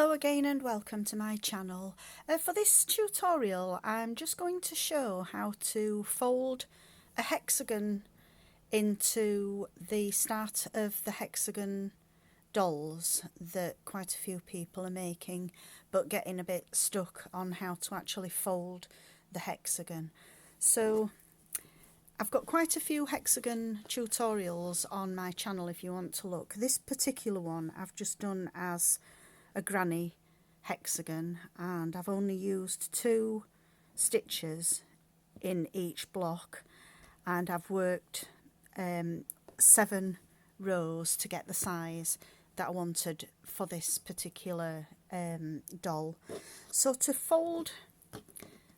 Hello again and welcome to my channel. For this tutorial I'm just going to show how to fold a hexagon into the start of the hexagon dolls that quite a few people are making, but getting a bit stuck on how to actually fold the hexagon. So I've got quite a few hexagon tutorials on my channel if you want to look. This particular one I've just done as a granny hexagon, and I've only used 2 stitches in each block, and I've worked 7 rows to get the size that I wanted for this particular doll. So to fold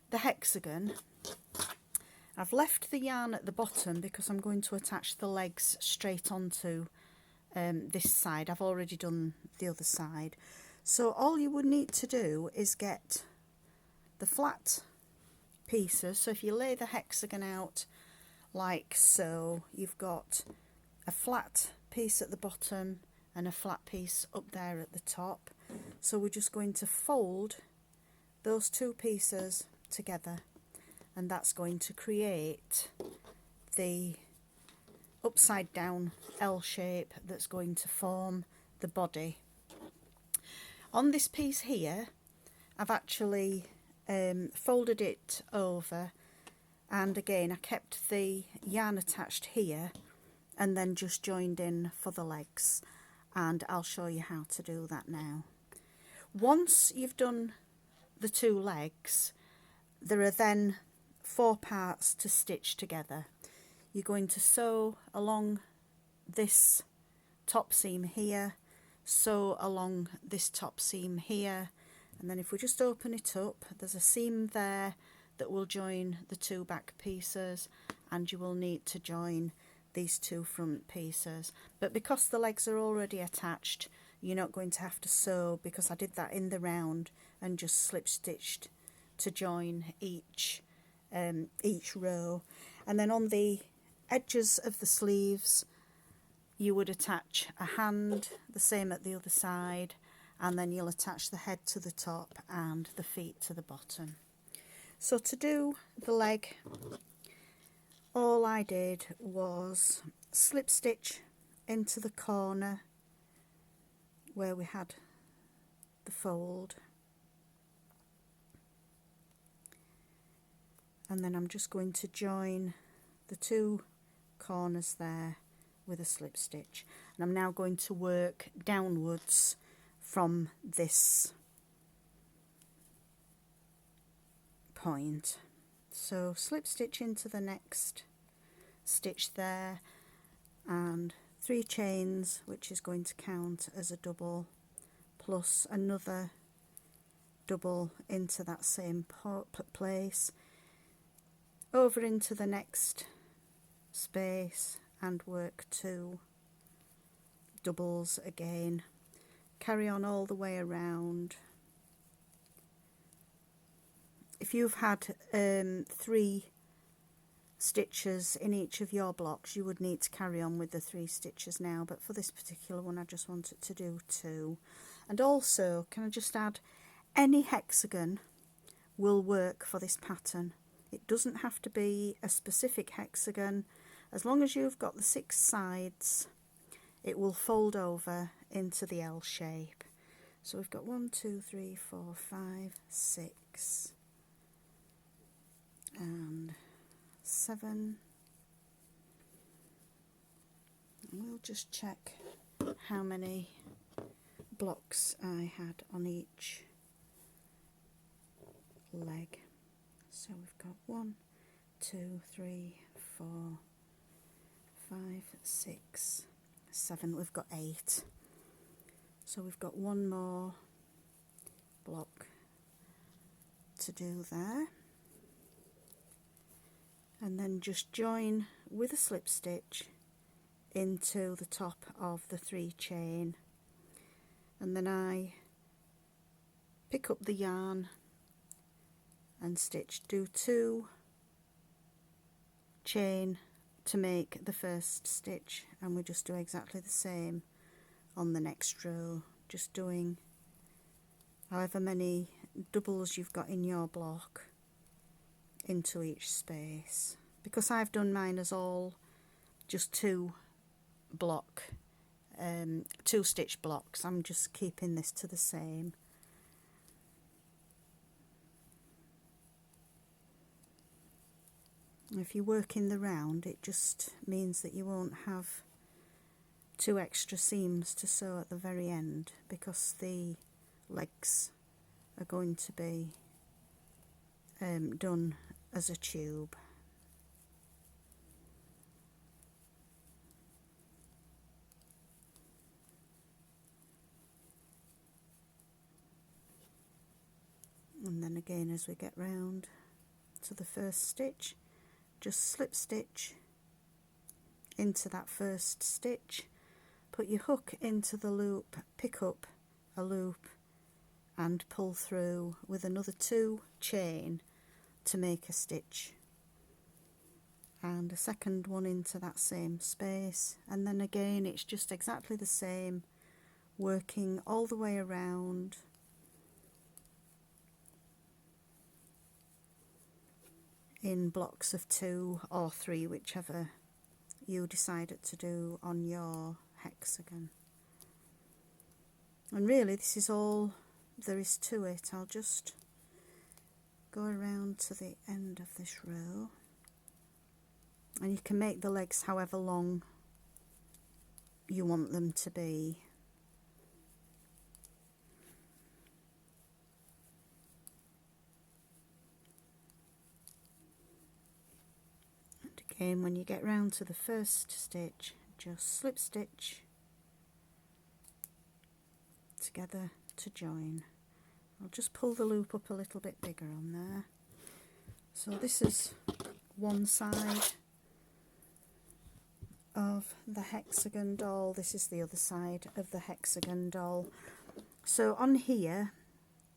the hexagon, I've left the yarn at the bottom because I'm going to attach the legs straight onto this side. I've already done the other side. So all you would need to do is get the flat pieces. So if you lay the hexagon out like so, you've got a flat piece at the bottom and a flat piece up there at the top. So we're just going to fold those 2 pieces together, and that's going to create the upside down L shape that's going to form the body. On this piece here, I've actually folded it over, and again I kept the yarn attached here and then just joined in for the legs, and I'll show you how to do that now. Once you've done the 2 legs, there are then 4 parts to stitch together. You're going to sew along this top seam here, sew along this top seam here, and then if we just open it up, there's a seam there that will join the 2 back pieces, and you will need to join these 2 front pieces. But because the legs are already attached, you're not going to have to sew, because I did that in the round and just slip stitched to join each row. And then on the edges of the sleeves you would attach a hand, the same at the other side, and then you'll attach the head to the top and the feet to the bottom. So to do the leg, all I did was slip stitch into the corner where we had the fold, and then I'm just going to join the 2 corners there with a slip stitch, and I'm now going to work downwards from this point. So slip stitch into the next stitch there, and 3 chains, which is going to count as a double, plus another double into that same place, over into the next space, and work 2 doubles again. Carry on all the way around. If you've had 3 stitches in each of your blocks, you would need to carry on with the 3 stitches now, but for this particular one I just wanted to do 2. And also, can I just add, any hexagon will work for this pattern. It doesn't have to be a specific hexagon. As long as you've got the 6 sides, it will fold over into the L shape. So we've got 1, 2, 3, 4, 5, 6 and 7. And we'll just check how many blocks I had on each leg. So we've got 1, 2, 3, 4, 5, 6, 7. We've got 8. So we've got 1 more block to do there, and then just join with a slip stitch into the top of the 3 chain, and then I pick up the yarn and stitch, do 2 chain to make the first stitch, and we just do exactly the same on the next row, just doing however many doubles you've got in your block into each space. Because I've done mine as all just two stitch blocks, I'm just keeping this to the same. If you work in the round, it just means that you won't have 2 extra seams to sew at the very end, because the legs are going to be done as a tube. And then again, as we get round to the first stitch, just slip stitch into that first stitch, put your hook into the loop, pick up a loop and pull through with another 2 chain to make a stitch, and a second one into that same space, and then again it's just exactly the same, working all the way around. In blocks of 2 or 3, whichever you decided to do on your hexagon. And really this is all there is to it. I'll just go around to the end of this row, and you can make the legs however long you want them to be. And when you get round to the first stitch, just slip stitch together to join. I'll just pull the loop up a little bit bigger on there. So this is one side of the hexagon doll, this is the other side of the hexagon doll. So on here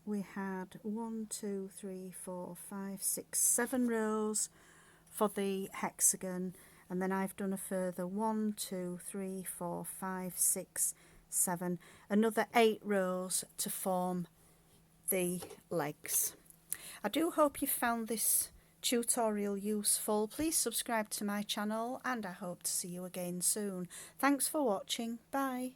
we had 1, 2, 3, 4, 5, 6, 7 rows for the hexagon, and then I've done a further 1, 2, 3, 4, 5, 6, 7, another 8 rows to form the legs. I do hope you found this tutorial useful. Please subscribe to my channel, and I hope to see you again soon. Thanks for watching. Bye.